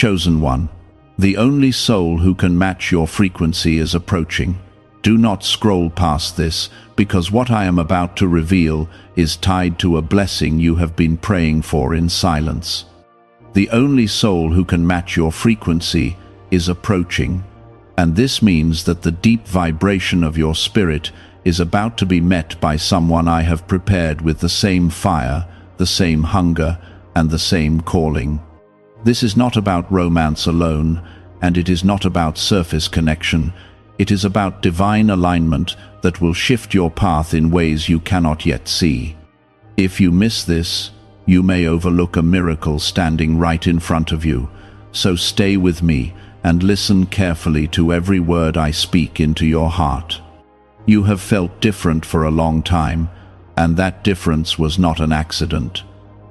Chosen one, the only soul who can match your frequency is approaching. Do not scroll past this, because what I am about to reveal is tied to a blessing you have been praying for in silence. The only soul who can match your frequency is approaching, and this means that the deep vibration of your spirit is about to be met by someone I have prepared with the same fire, the same hunger, and the same calling. This is not about romance alone, and it is not about surface connection. It is about divine alignment that will shift your path in ways you cannot yet see. If you miss this, you may overlook a miracle standing right in front of you. So stay with me and listen carefully to every word I speak into your heart. You have felt different for a long time, and that difference was not an accident.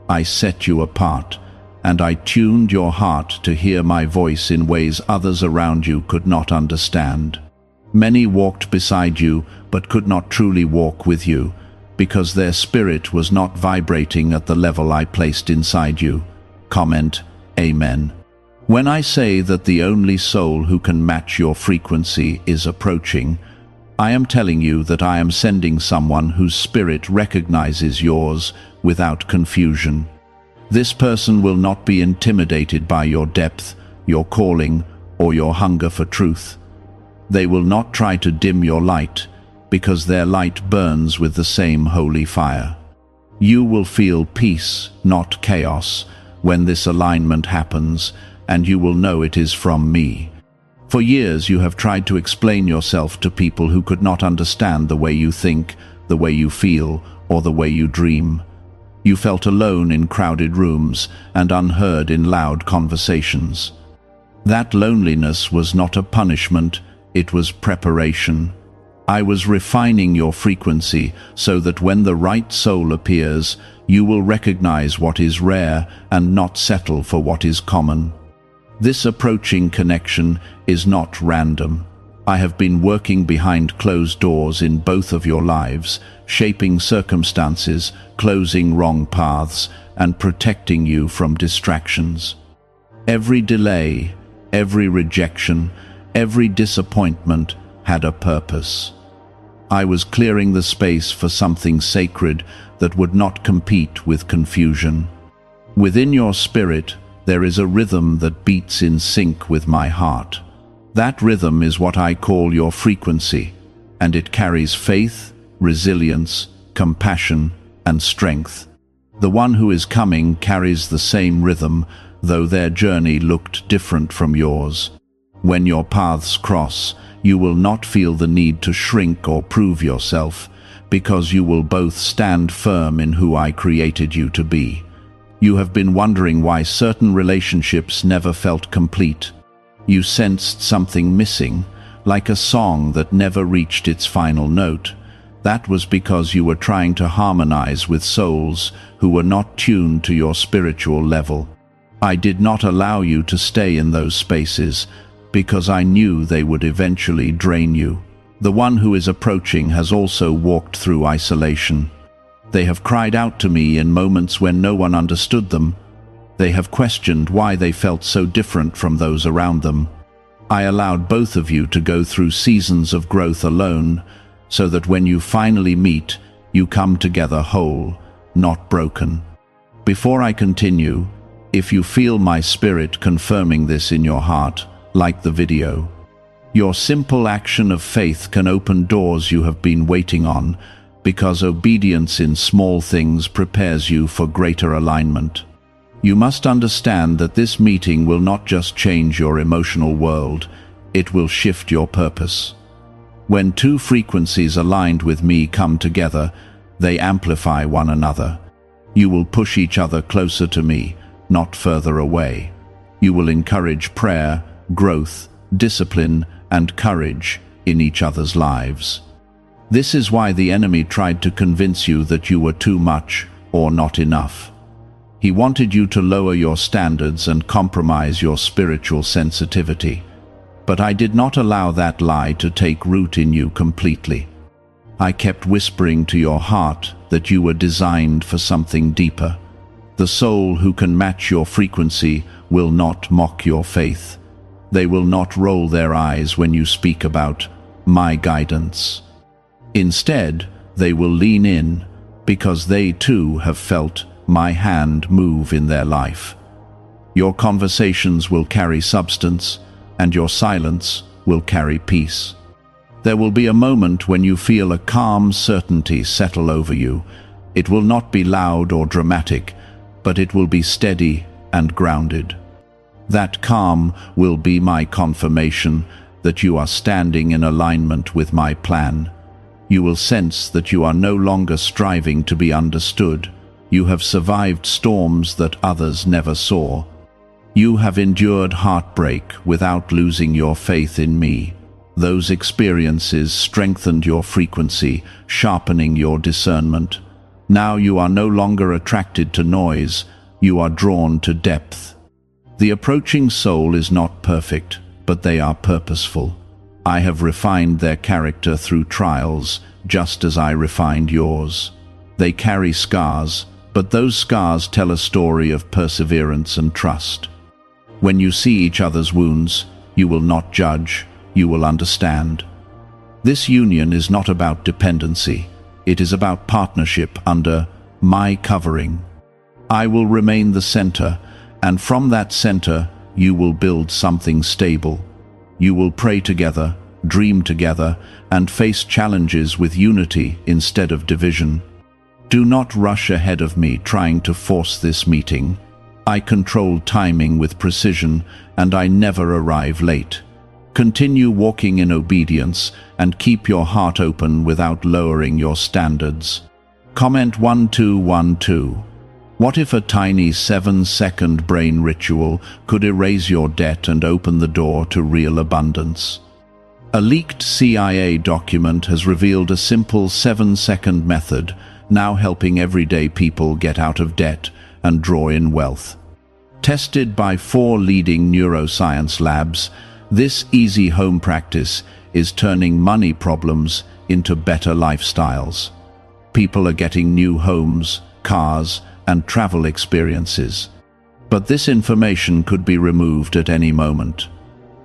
I set you apart, and I tuned your heart to hear my voice in ways others around you could not understand. Many walked beside you, but could not truly walk with you, because their spirit was not vibrating at the level I placed inside you. Comment, Amen. When I say that the only soul who can match your frequency is approaching, I am telling you that I am sending someone whose spirit recognizes yours without confusion. This person will not be intimidated by your depth, your calling, or your hunger for truth. They will not try to dim your light, because their light burns with the same holy fire. You will feel peace, not chaos, when this alignment happens, and you will know it is from me. For years you have tried to explain yourself to people who could not understand the way you think, the way you feel, or the way you dream. You felt alone in crowded rooms and unheard in loud conversations. That loneliness was not a punishment, it was preparation. I was refining your frequency so that when the right soul appears, you will recognize what is rare and not settle for what is common. This approaching connection is not random. I have been working behind closed doors in both of your lives, shaping circumstances, closing wrong paths, and protecting you from distractions. Every delay, every rejection, every disappointment had a purpose. I was clearing the space for something sacred that would not compete with confusion. Within your spirit, there is a rhythm that beats in sync with my heart. That rhythm is what I call your frequency, and it carries faith, resilience, compassion, and strength. The one who is coming carries the same rhythm, though their journey looked different from yours. When your paths cross, you will not feel the need to shrink or prove yourself, because you will both stand firm in who I created you to be. You have been wondering why certain relationships never felt complete. You sensed something missing, like a song that never reached its final note. That was because you were trying to harmonize with souls who were not tuned to your spiritual level. I did not allow you to stay in those spaces, because I knew they would eventually drain you. The one who is approaching has also walked through isolation. They have cried out to me in moments when no one understood them. They have questioned why they felt so different from those around them. I allowed both of you to go through seasons of growth alone, so that when you finally meet, you come together whole, not broken. Before I continue, if you feel my spirit confirming this in your heart, like the video. Your simple action of faith can open doors you have been waiting on, because obedience in small things prepares you for greater alignment. You must understand that this meeting will not just change your emotional world, it will shift your purpose. When two frequencies aligned with me come together, they amplify one another. You will push each other closer to me, not further away. You will encourage prayer, growth, discipline, and courage in each other's lives. This is why the enemy tried to convince you that you were too much or not enough. He wanted you to lower your standards and compromise your spiritual sensitivity. But I did not allow that lie to take root in you completely. I kept whispering to your heart that you were designed for something deeper. The soul who can match your frequency will not mock your faith. They will not roll their eyes when you speak about my guidance. Instead, they will lean in because they too have felt my hand move in their life. Your conversations will carry substance, and your silence will carry peace. There will be a moment when you feel a calm certainty settle over you. It will not be loud or dramatic, but it will be steady and grounded. That calm will be my confirmation that you are standing in alignment with my plan. You will sense that you are no longer striving to be understood. You have survived storms that others never saw. You have endured heartbreak without losing your faith in me. Those experiences strengthened your frequency, sharpening your discernment. Now you are no longer attracted to noise, you are drawn to depth. The approaching soul is not perfect, but they are purposeful. I have refined their character through trials, just as I refined yours. They carry scars, but those scars tell a story of perseverance and trust. When you see each other's wounds, you will not judge, you will understand. This union is not about dependency, it is about partnership under my covering. I will remain the center, and from that center you will build something stable. You will pray together, dream together, and face challenges with unity instead of division. Do not rush ahead of me trying to force this meeting. I control timing with precision, and I never arrive late. Continue walking in obedience and keep your heart open without lowering your standards. Comment 1212. What if a tiny 7-second brain ritual could erase your debt and open the door to real abundance? A leaked CIA document has revealed a simple 7-second method, now helping everyday people get out of debt and draw in wealth. Tested by 4 leading neuroscience labs, this easy home practice is turning money problems into better lifestyles. People are getting new homes, cars, and travel experiences. But this information could be removed at any moment.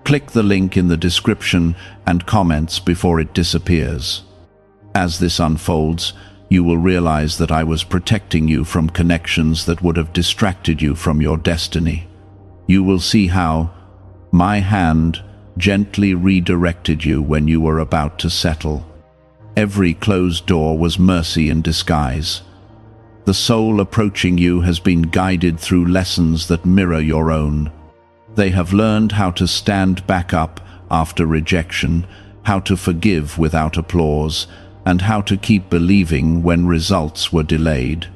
Click the link in the description and comments before it disappears. As this unfolds, you will realize that I was protecting you from connections that would have distracted you from your destiny. You will see how my hand gently redirected you when you were about to settle. Every closed door was mercy in disguise. The soul approaching you has been guided through lessons that mirror your own. They have learned how to stand back up after rejection, how to forgive without applause, and how to keep believing when results were delayed.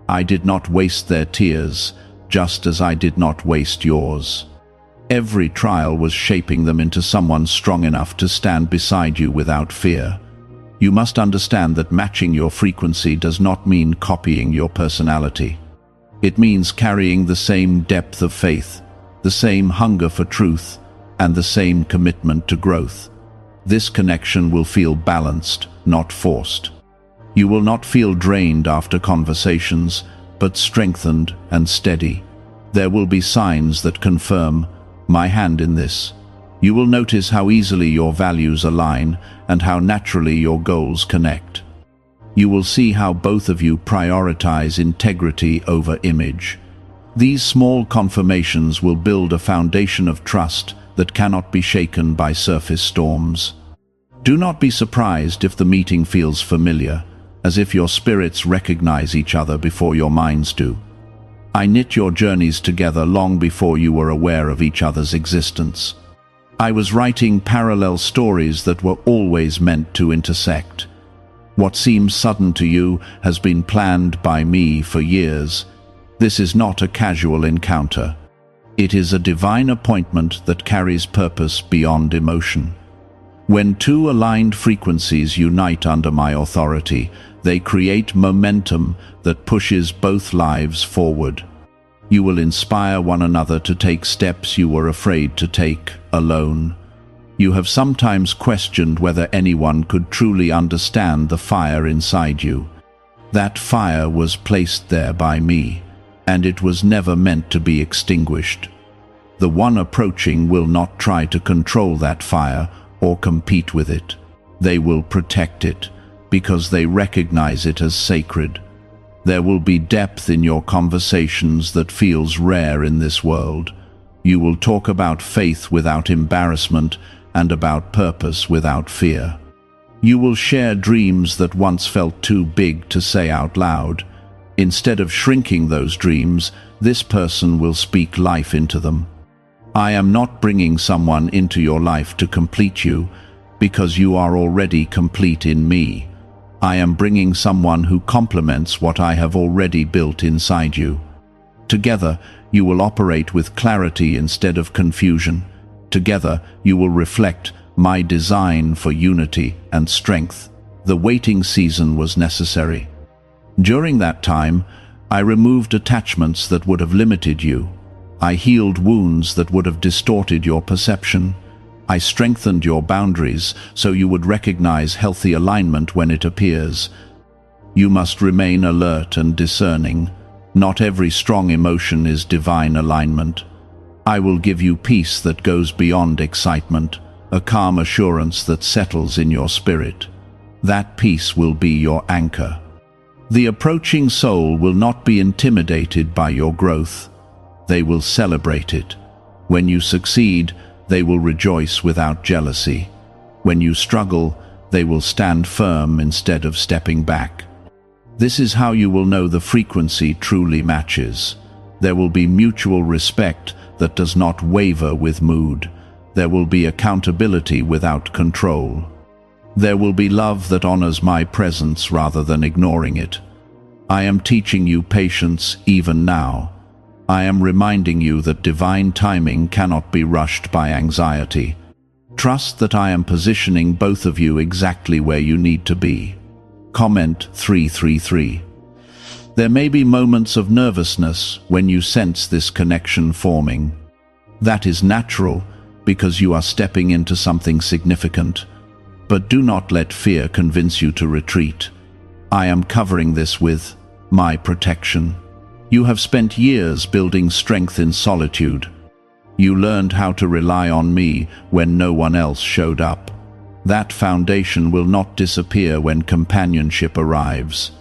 I did not waste their tears, just as I did not waste yours. Every trial was shaping them into someone strong enough to stand beside you without fear. You must understand that matching your frequency does not mean copying your personality. It means carrying the same depth of faith, the same hunger for truth, and the same commitment to growth. This connection will feel balanced, not forced. You will not feel drained after conversations, but strengthened and steady. There will be signs that confirm my hand in this. You will notice how easily your values align and how naturally your goals connect. You will see how both of you prioritize integrity over image. These small confirmations will build a foundation of trust that cannot be shaken by surface storms. Do not be surprised if the meeting feels familiar, as if your spirits recognize each other before your minds do. I knit your journeys together long before you were aware of each other's existence. I was writing parallel stories that were always meant to intersect. What seems sudden to you has been planned by me for years. This is not a casual encounter. It is a divine appointment that carries purpose beyond emotion. When 2 aligned frequencies unite under my authority, they create momentum that pushes both lives forward. You will inspire one another to take steps you were afraid to take alone. You have sometimes questioned whether anyone could truly understand the fire inside you. That fire was placed there by me, and it was never meant to be extinguished. The one approaching will not try to control that fire or compete with it. They will protect it, because they recognize it as sacred. There will be depth in your conversations that feels rare in this world. You will talk about faith without embarrassment and about purpose without fear. You will share dreams that once felt too big to say out loud. Instead of shrinking those dreams, this person will speak life into them. I am not bringing someone into your life to complete you, because you are already complete in me. I am bringing someone who complements what I have already built inside you. Together, you will operate with clarity instead of confusion. Together, you will reflect my design for unity and strength. The waiting season was necessary. During that time, I removed attachments that would have limited you. I healed wounds that would have distorted your perception. I strengthened your boundaries so you would recognize healthy alignment when it appears. You must remain alert and discerning. Not every strong emotion is divine alignment. I will give you peace that goes beyond excitement, a calm assurance that settles in your spirit. That peace will be your anchor. The approaching soul will not be intimidated by your growth. They will celebrate it. When you succeed, they will rejoice without jealousy. When you struggle, they will stand firm instead of stepping back. This is how you will know the frequency truly matches. There will be mutual respect that does not waver with mood. There will be accountability without control. There will be love that honors my presence rather than ignoring it. I am teaching you patience even now. I am reminding you that divine timing cannot be rushed by anxiety. Trust that I am positioning both of you exactly where you need to be. Comment 333. There may be moments of nervousness when you sense this connection forming. That is natural because you are stepping into something significant. But do not let fear convince you to retreat. I am covering this with my protection. You have spent years building strength in solitude. You learned how to rely on me when no one else showed up. That foundation will not disappear when companionship arrives.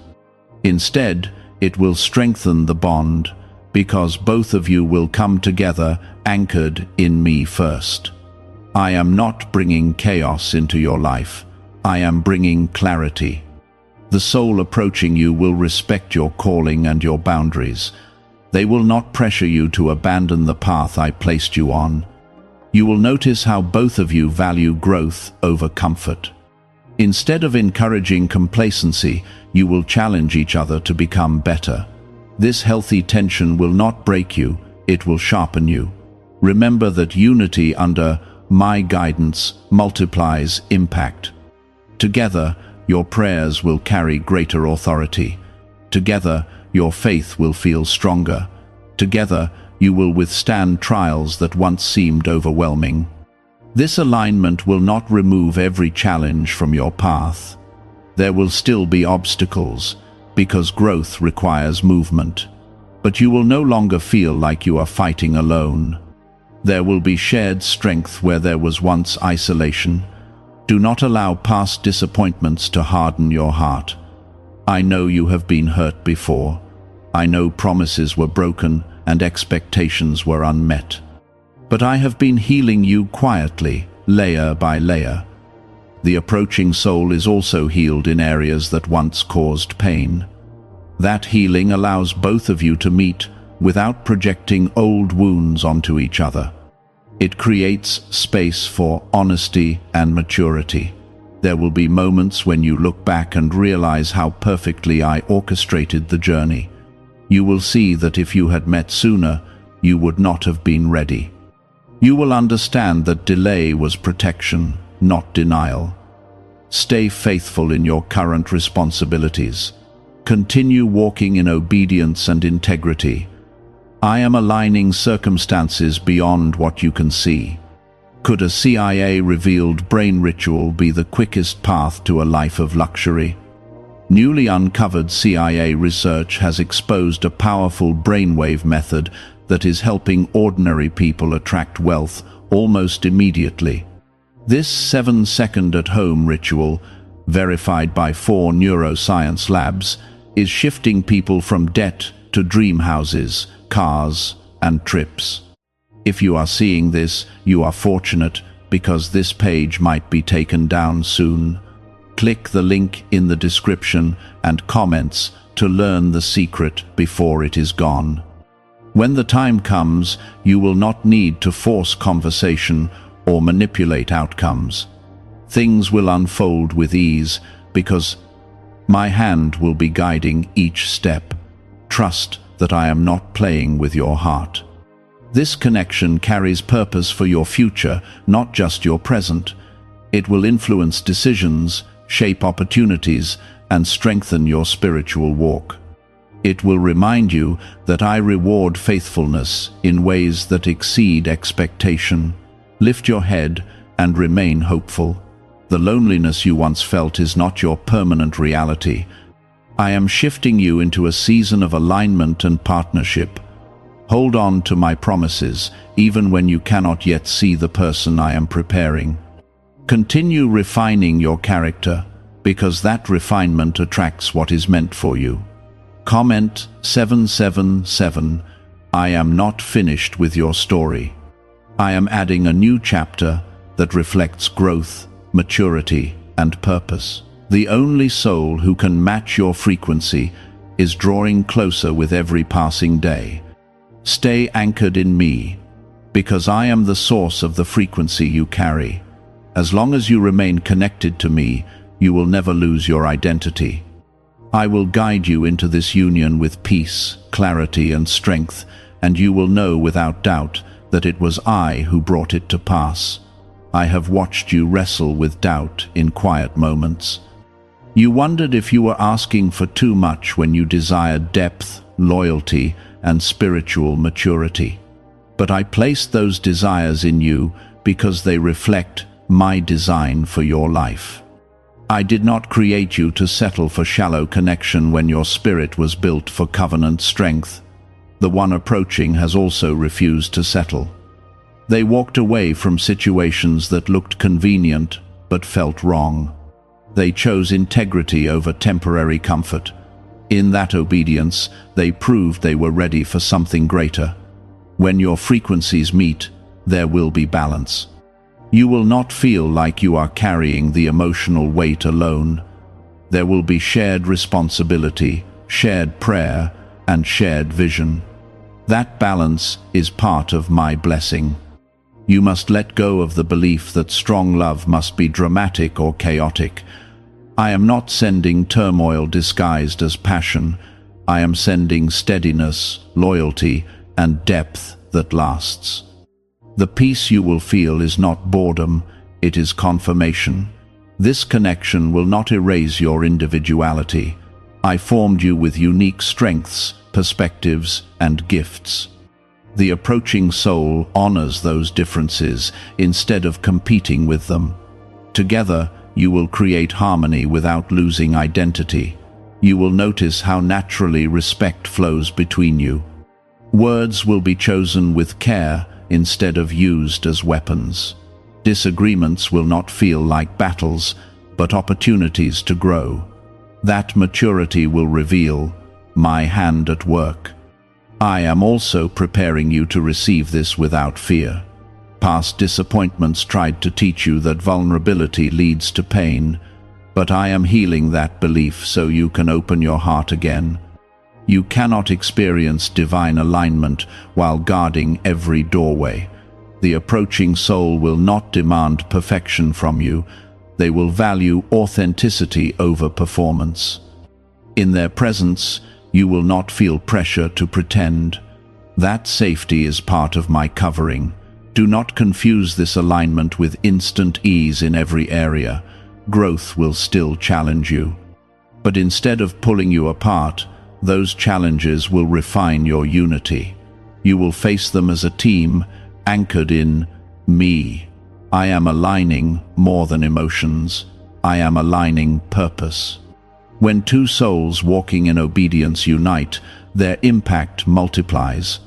Instead, it will strengthen the bond, because both of you will come together anchored in me first. I am not bringing chaos into your life. I am bringing clarity. The soul approaching you will respect your calling and your boundaries. They will not pressure you to abandon the path I placed you on. You will notice how both of you value growth over comfort. Instead of encouraging complacency, you will challenge each other to become better. This healthy tension will not break you, it will sharpen you. Remember that unity under my guidance multiplies impact. Together, your prayers will carry greater authority. Together, your faith will feel stronger. Together, you will withstand trials that once seemed overwhelming. This alignment will not remove every challenge from your path. There will still be obstacles, because growth requires movement. But you will no longer feel like you are fighting alone. There will be shared strength where there was once isolation. Do not allow past disappointments to harden your heart. I know you have been hurt before. I know promises were broken and expectations were unmet. But I have been healing you quietly, layer by layer. The approaching soul is also healed in areas that once caused pain. That healing allows both of you to meet without projecting old wounds onto each other. It creates space for honesty and maturity. There will be moments when you look back and realize how perfectly I orchestrated the journey. You will see that if you had met sooner, you would not have been ready. You will understand that delay was protection, not denial. Stay faithful in your current responsibilities. Continue walking in obedience and integrity. I am aligning circumstances beyond what you can see. Could a CIA-revealed brain ritual be the quickest path to a life of luxury? Newly uncovered CIA research has exposed a powerful brainwave method that is helping ordinary people attract wealth almost immediately. This 7-second at-home ritual, verified by 4 neuroscience labs, is shifting people from debt to dream houses, cars, and trips. If you are seeing this, you are fortunate, because this page might be taken down soon. Click the link in the description and comments to learn the secret before it is gone. When the time comes, you will not need to force conversation or manipulate outcomes. Things will unfold with ease because my hand will be guiding each step. Trust that I am not playing with your heart. This connection carries purpose for your future, not just your present. It will influence decisions, shape opportunities, and strengthen your spiritual walk. It will remind you that I reward faithfulness in ways that exceed expectation. Lift your head and remain hopeful. The loneliness you once felt is not your permanent reality. I am shifting you into a season of alignment and partnership. Hold on to my promises, even when you cannot yet see the person I am preparing. Continue refining your character, because that refinement attracts what is meant for you. Comment 777, I am not finished with your story. I am adding a new chapter that reflects growth, maturity, and purpose. The only soul who can match your frequency is drawing closer with every passing day. Stay anchored in me, because I am the source of the frequency you carry. As long as you remain connected to me, you will never lose your identity. I will guide you into this union with peace, clarity, and strength, and you will know without doubt that it was I who brought it to pass. I have watched you wrestle with doubt in quiet moments. You wondered if you were asking for too much when you desired depth, loyalty, and spiritual maturity. But I placed those desires in you because they reflect my design for your life. I did not create you to settle for shallow connection when your spirit was built for covenant strength. The one approaching has also refused to settle. They walked away from situations that looked convenient but felt wrong. They chose integrity over temporary comfort. In that obedience, they proved they were ready for something greater. When your frequencies meet, there will be balance. You will not feel like you are carrying the emotional weight alone. There will be shared responsibility, shared prayer, and shared vision. That balance is part of my blessing. You must let go of the belief that strong love must be dramatic or chaotic. I am not sending turmoil disguised as passion. I am sending steadiness, loyalty, and depth that lasts. The peace you will feel is not boredom, it is confirmation. This connection will not erase your individuality. I formed you with unique strengths, perspectives, and gifts. The approaching soul honors those differences instead of competing with them. Together, you will create harmony without losing identity. You will notice how naturally respect flows between you. Words will be chosen with care instead of used as weapons. Disagreements will not feel like battles, but opportunities to grow. That maturity will reveal my hand at work. I am also preparing you to receive this without fear. Past disappointments tried to teach you that vulnerability leads to pain, but I am healing that belief so you can open your heart again. You cannot experience divine alignment while guarding every doorway. The approaching soul will not demand perfection from you. They will value authenticity over performance. In their presence, you will not feel pressure to pretend. That safety is part of my covering. Do not confuse this alignment with instant ease in every area. Growth will still challenge you. But instead of pulling you apart, those challenges will refine your unity. You will face them as a team, anchored in me. I am aligning more than emotions. I am aligning purpose. When two souls walking in obedience unite, their impact multiplies.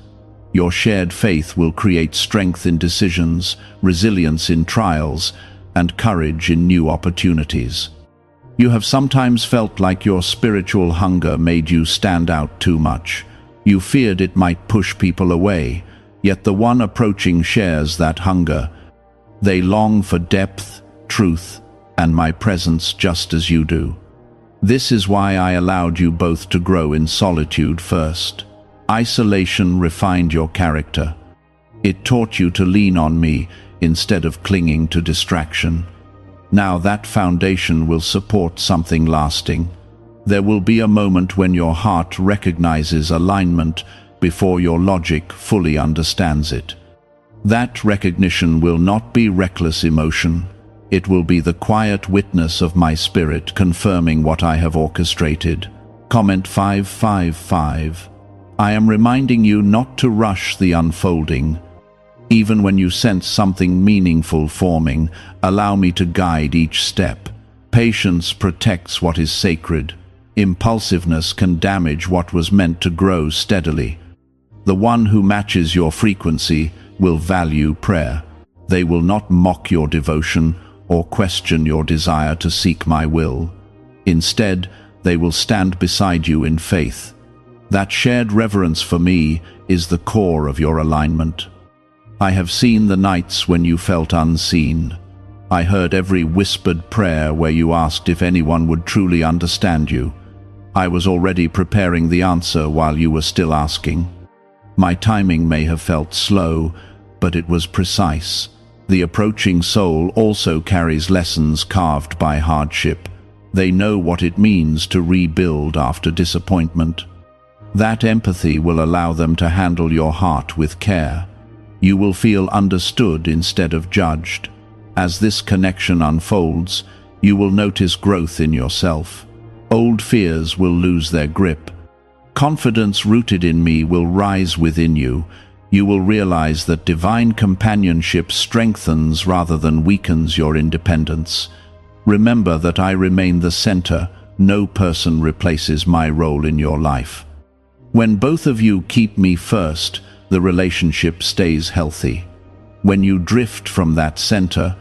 Your shared faith will create strength in decisions, resilience in trials, and courage in new opportunities. You have sometimes felt like your spiritual hunger made you stand out too much. You feared it might push people away, yet the one approaching shares that hunger. They long for depth, truth, and my presence just as you do. This is why I allowed you both to grow in solitude first. Isolation refined your character. It taught you to lean on me instead of clinging to distraction. Now that foundation will support something lasting. There will be a moment when your heart recognizes alignment before your logic fully understands it. That recognition will not be reckless emotion. It will be the quiet witness of my spirit confirming what I have orchestrated. Comment 555. I am reminding you not to rush the unfolding. Even when you sense something meaningful forming, allow me to guide each step. Patience protects what is sacred. Impulsiveness can damage what was meant to grow steadily. The one who matches your frequency will value prayer. They will not mock your devotion or question your desire to seek my will. Instead, they will stand beside you in faith. That shared reverence for me is the core of your alignment. I have seen the nights when you felt unseen. I heard every whispered prayer where you asked if anyone would truly understand you. I was already preparing the answer while you were still asking. My timing may have felt slow, but it was precise. The approaching soul also carries lessons carved by hardship. They know what it means to rebuild after disappointment. That empathy will allow them to handle your heart with care. You will feel understood instead of judged. As this connection unfolds, you will notice growth in yourself. Old fears will lose their grip. Confidence rooted in me will rise within you. You will realize that divine companionship strengthens rather than weakens your independence. Remember that I remain the center. No person replaces my role in your life. When both of you keep me first, the relationship stays healthy. When you drift from that center,